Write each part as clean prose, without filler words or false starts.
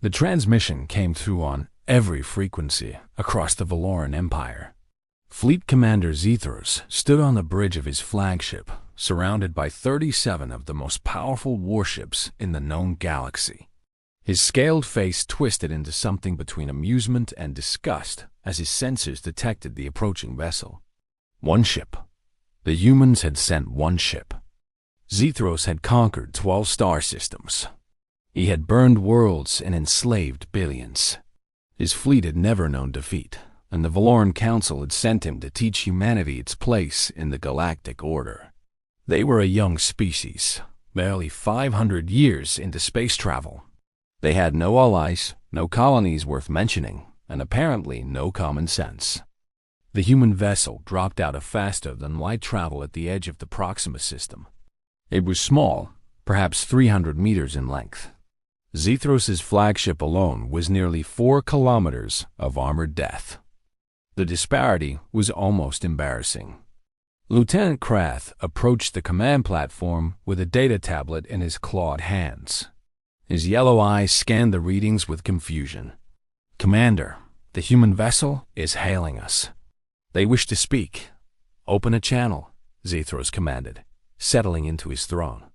The transmission came through on every frequency across the Valoran Empire. Fleet Commander Zethros stood on the bridge of his flagship, surrounded by 37 of the most powerful warships in the known galaxy. His scaled face twisted into something between amusement and disgust as his sensors detected the approaching vessel. One ship. The humans had sent one ship. Zethros had conquered 12 star systems. He had burned worlds and enslaved billions. His fleet had never known defeat, and the Valoran Council had sent him to teach humanity its place in the galactic order. They were a young species, barely 500 years into space travel. They had no allies, no colonies worth mentioning, and apparently no common sense. The human vessel dropped out of faster-than-light travel at the edge of the Proxima system. It was small, perhaps 300 meters in length. Zethros' flagship alone was nearly 4 kilometers of armored death. The disparity was almost embarrassing. Lieutenant Krath approached the command platform with a data tablet in his clawed hands. His yellow eyes scanned the readings with confusion. "Commander, the human vessel is hailing us. They wish to speak. Open a channel," Zethros commanded, settling into his throne.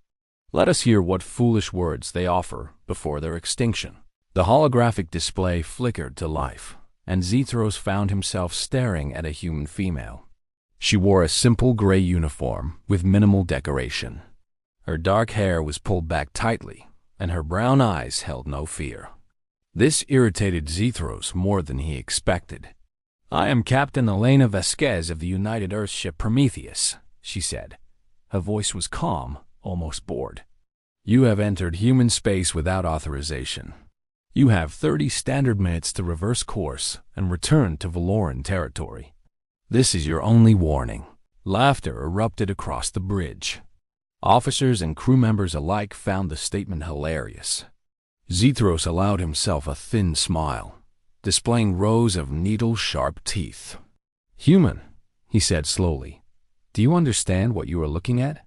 "Let us hear what foolish words they offer before their extinction." The holographic display flickered to life, and Zethros found himself staring at a human female. She wore a simple gray uniform with minimal decoration. Her dark hair was pulled back tightly, and her brown eyes held no fear. This irritated Zethros more than he expected. "I am Captain Elena Vasquez of the United Earthship Prometheus," she said. Her voice was calm, almost bored. "You have entered human space without authorization. You have 30 standard minutes to reverse course and return to Valoran territory. This is your only warning." Laughter erupted across the bridge. Officers and crew members alike found the statement hilarious. Zethros allowed himself a thin smile, displaying rows of needle-sharp teeth. "Human," he said slowly, "do you understand what you are looking at?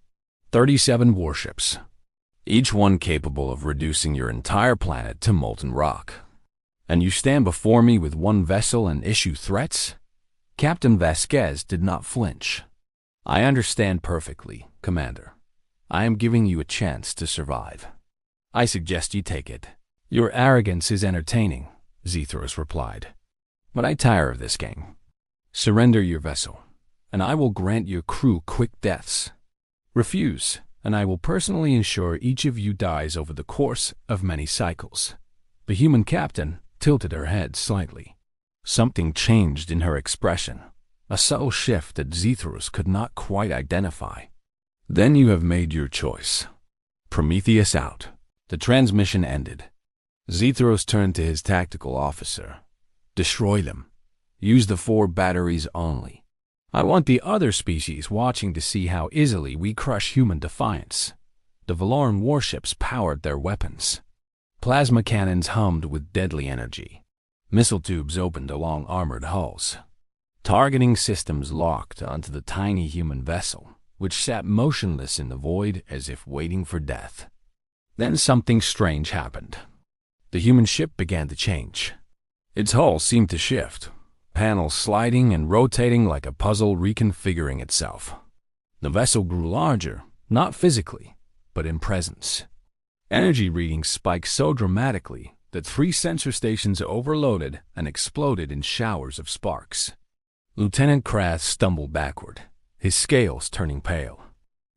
37 warships, each one capable of reducing your entire planet to molten rock. And you stand before me with one vessel and issue threats?" Captain Vasquez did not flinch. "I understand perfectly, Commander. I am giving you a chance to survive. I suggest you take it." "Your arrogance is entertaining," Zethros replied, "but I tire of this game. Surrender your vessel, and I will grant your crew quick deaths. Refuse, and I will personally ensure each of you dies over the course of many cycles." The human captain tilted her head slightly. Something changed in her expression, a subtle shift that Zethros could not quite identify. "Then you have made your choice. Prometheus out." The transmission ended. Zethros turned to his tactical officer. "Destroy them. Use the 4 batteries only. I want the other species watching to see how easily we crush human defiance." The Valoran warships powered their weapons. Plasma cannons hummed with deadly energy. Missile tubes opened along armored hulls. Targeting systems locked onto the tiny human vessel, which sat motionless in the void as if waiting for death. Then something strange happened. The human ship began to change. Its hull seemed to shift, panels sliding and rotating like a puzzle reconfiguring itself. The vessel grew larger, not physically, but in presence. Energy readings spiked so dramatically that 3 sensor stations overloaded and exploded in showers of sparks. Lieutenant Krath stumbled backward, his scales turning pale.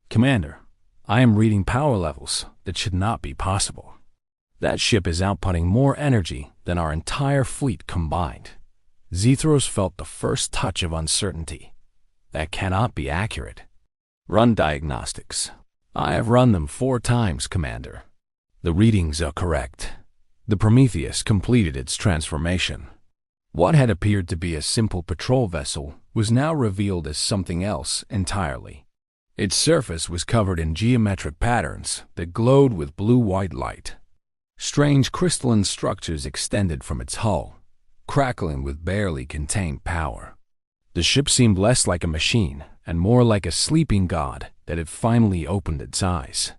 "Commander, I am reading power levels that should not be possible. That ship is outputting more energy than our entire fleet combined." Zethros felt the first touch of uncertainty. That cannot be accurate. "Run diagnostics." "I have run them 4 times, Commander." "The readings are correct." The Prometheus completed its transformation. What had appeared to be a simple patrol vessel was now revealed as something else entirely. Its surface was covered in geometric patterns that glowed with blue-white light. Strange crystalline structures extended from its hull, crackling with barely contained power. The ship seemed less like a machine and more like a sleeping god that had finally opened its eyes.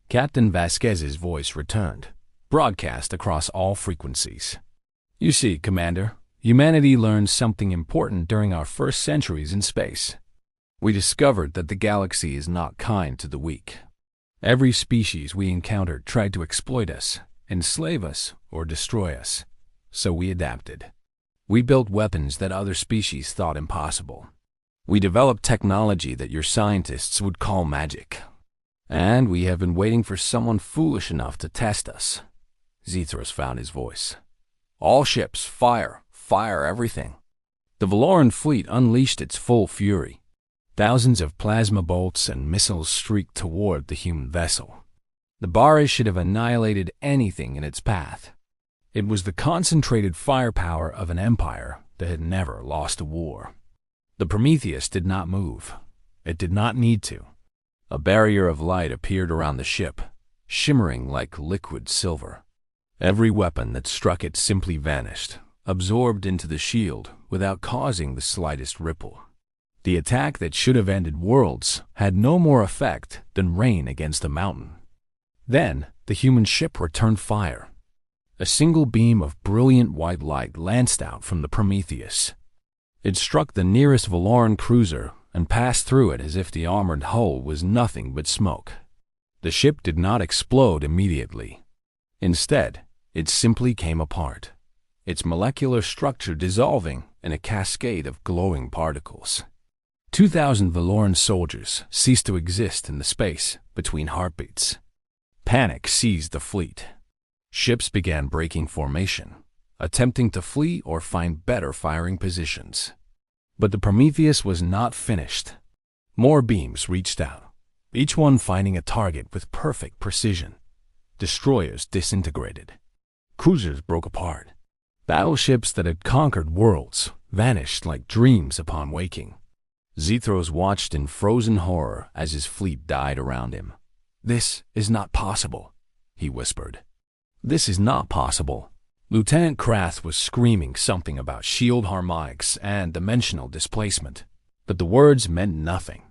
Captain Vasquez's voice returned, broadcast across all frequencies. You see, Commander, humanity learned something important during our first centuries in space. We discovered that the galaxy is not kind to the weak. Every species we encountered tried to exploit us, enslave us, or destroy us. So we adapted. We built weapons that other species thought impossible. We developed technology that your scientists would call magic. And we have been waiting for someone foolish enough to test us. Zethros found his voice. All ships, fire, fire everything. The Valoran fleet unleashed its full fury. Thousands of plasma bolts and missiles streaked toward the human vessel. The Bari should have annihilated anything in its path. It was the concentrated firepower of an empire that had never lost a war. The Prometheus did not move. It did not need to. A barrier of light appeared around the ship, shimmering like liquid silver. Every weapon that struck it simply vanished, absorbed into the shield without causing the slightest ripple. The attack that should have ended worlds had no more effect than rain against a mountain. Then the human ship returned fire. A single beam of brilliant white light lanced out from the Prometheus. It struck the nearest Valoran cruiser and passed through it as if the armored hull was nothing but smoke. The ship did not explode immediately. Instead, it simply came apart, its molecular structure dissolving in a cascade of glowing particles. 2,000 Valoran soldiers ceased to exist in the space between heartbeats. Panic seized the fleet. Ships began breaking formation, attempting to flee or find better firing positions. But the Prometheus was not finished. More beams reached out, each one finding a target with perfect precision. Destroyers disintegrated. Cruisers broke apart. Battleships that had conquered worlds vanished like dreams upon waking. Zethros watched in frozen horror as his fleet died around him. "This is not possible," he whispered. "This is not possible." Lieutenant Krath was screaming something about shield harmonics and dimensional displacement, but the words meant nothing.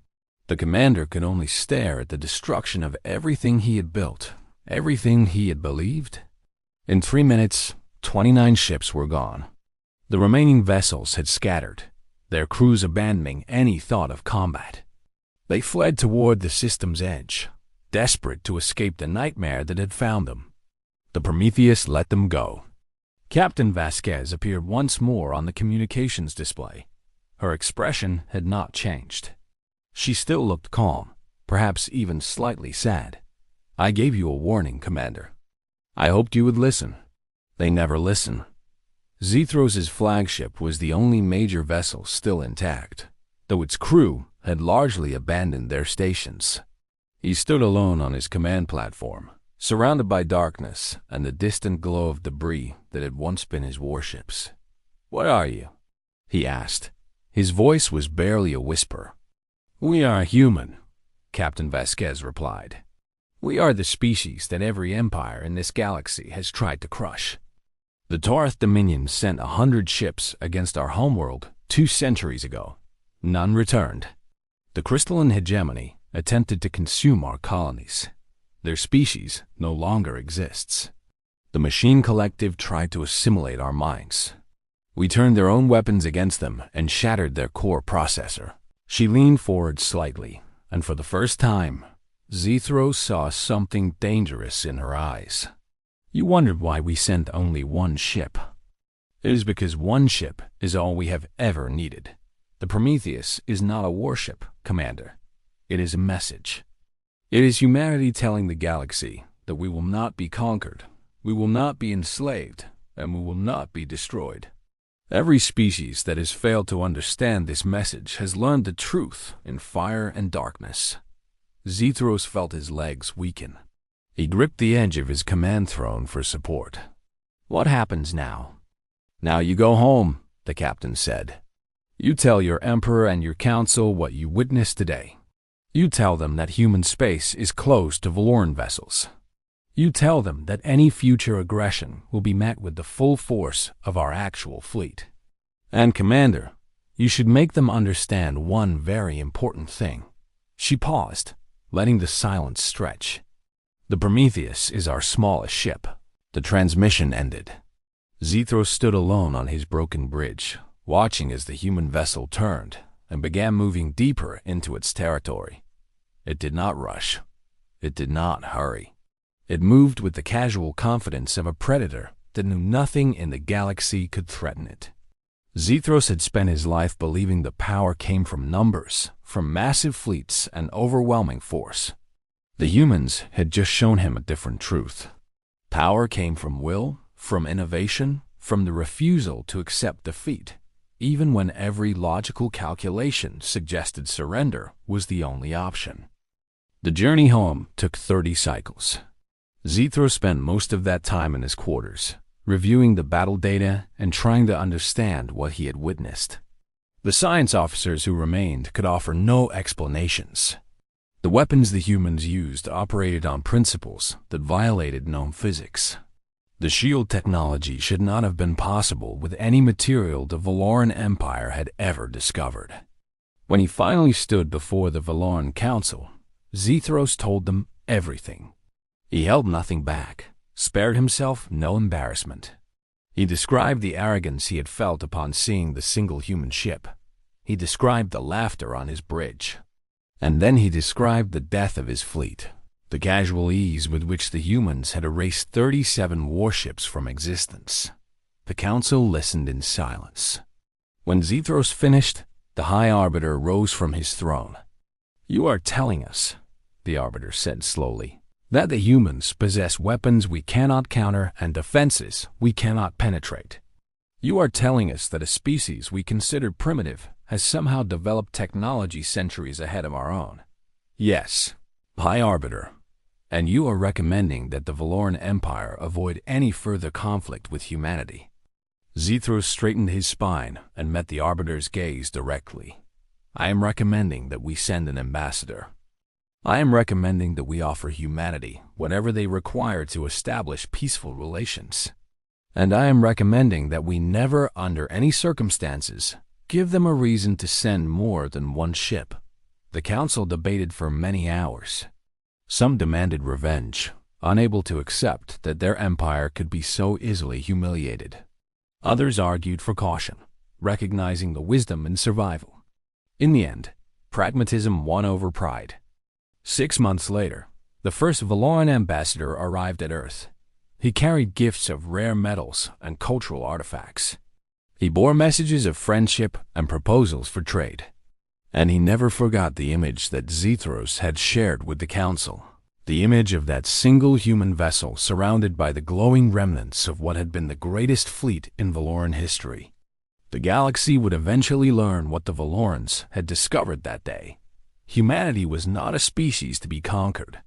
The commander could only stare at the destruction of everything he had built, everything he had believed. In 3 minutes, 29 ships were gone. The remaining vessels had scattered, their crews abandoning any thought of combat. They fled toward the system's edge, desperate to escape the nightmare that had found them. The Prometheus let them go. Captain Vasquez appeared once more on the communications display. Her expression had not changed. She still looked calm, perhaps even slightly sad. "I gave you a warning, Commander. I hoped you would listen." They never listen. Zethros' flagship was the only major vessel still intact, though its crew had largely abandoned their stations. He stood alone on his command platform, surrounded by darkness and the distant glow of debris that had once been his warships. "What are you?" he asked. His voice was barely a whisper. "We are human," Captain Vasquez replied. "We are the species that every empire in this galaxy has tried to crush. The Tauruth Dominion sent 100 ships against our homeworld 2 centuries ago. None returned. The crystalline hegemony attempted to consume our colonies. Their species no longer exists. The machine collective tried to assimilate our minds. We turned their own weapons against them and shattered their core processor." She leaned forward slightly, and for the first time, Zethros saw something dangerous in her eyes. "You wondered why we sent only 1 ship. It is because 1 ship is all we have ever needed. The Prometheus is not a warship, Commander. It is a message. It is humanity telling the galaxy that we will not be conquered, we will not be enslaved, and we will not be destroyed. Every species that has failed to understand this message has learned the truth in fire and darkness." Zethros felt his legs weaken. He gripped the edge of his command throne for support. "What happens now?" "Now you go home," the captain said. "You tell your emperor and your council what you witnessed today. You tell them that human space is closed to Valoran vessels. You tell them that any future aggression will be met with the full force of our actual fleet. And Commander, you should make them understand one very important thing." She paused, letting the silence stretch. "The Prometheus is our smallest ship. The transmission ended. Zethros stood alone on his broken bridge, watching as the human vessel turned and began moving deeper into its territory. It did not rush. It did not hurry. It moved with the casual confidence of a predator that knew nothing in the galaxy could threaten it. Zethros had spent his life believing the power came from numbers, from massive fleets and overwhelming force. The humans had just shown him a different truth. Power came from will, from innovation, from the refusal to accept defeat, even when every logical calculation suggested surrender was the only option. The journey home took 30 cycles. Zethros spent most of that time in his quarters, reviewing the battle data and trying to understand what he had witnessed. The science officers who remained could offer no explanations. The weapons the humans used operated on principles that violated known physics. The shield technology should not have been possible with any material the Valoran Empire had ever discovered. When he finally stood before the Valoran Council, Zethros told them everything. He held nothing back, spared himself no embarrassment. He described the arrogance he had felt upon seeing the single human ship. He described the laughter on his bridge. And then he described the death of his fleet, the casual ease with which the humans had erased 37 warships from existence. The council listened in silence. When Zethros finished, the High Arbiter rose from his throne. "You are telling us," the Arbiter said slowly, "that the humans possess weapons we cannot counter and defenses we cannot penetrate. You are telling us that a species we considered primitive has somehow developed technology centuries ahead of our own." "Yes, High Arbiter. And you are recommending that the Valoran Empire avoid any further conflict with humanity." Zethros straightened his spine and met the Arbiter's gaze directly. "I am recommending that we send an ambassador. I am recommending that we offer humanity whatever they require to establish peaceful relations. And I am recommending that we never, under any circumstances, give them a reason to send more than one ship." The council debated for many hours. Some demanded revenge, unable to accept that their empire could be so easily humiliated. Others argued for caution, recognizing the wisdom in survival. In the end, pragmatism won over pride. 6 months later, the first Valoran ambassador arrived at Earth. He carried gifts of rare metals and cultural artifacts. He bore messages of friendship and proposals for trade. And he never forgot the image that Zethros had shared with the council, the image of that single human vessel surrounded by the glowing remnants of what had been the greatest fleet in Valoran history. The galaxy would eventually learn what the Valorans had discovered that day. Humanity was not a species to be conquered.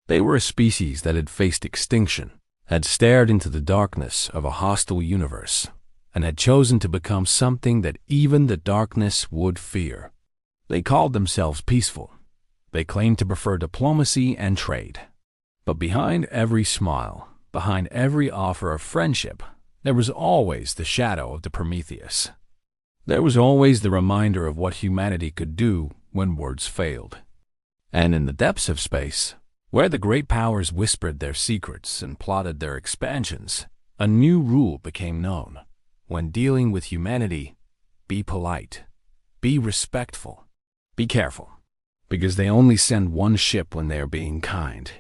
They were a species that had faced extinction, had stared into the darkness of a hostile universe, and had chosen to become something that even the darkness would fear. They called themselves peaceful. They claimed to prefer diplomacy and trade. But behind every smile, behind every offer of friendship, there was always the shadow of the Prometheus. There was always the reminder of what humanity could do when words failed. And in the depths of space, where the great powers whispered their secrets and plotted their expansions, a new rule became known. When dealing with humanity, be polite, be respectful, be careful, because they only send one ship when they are being kind.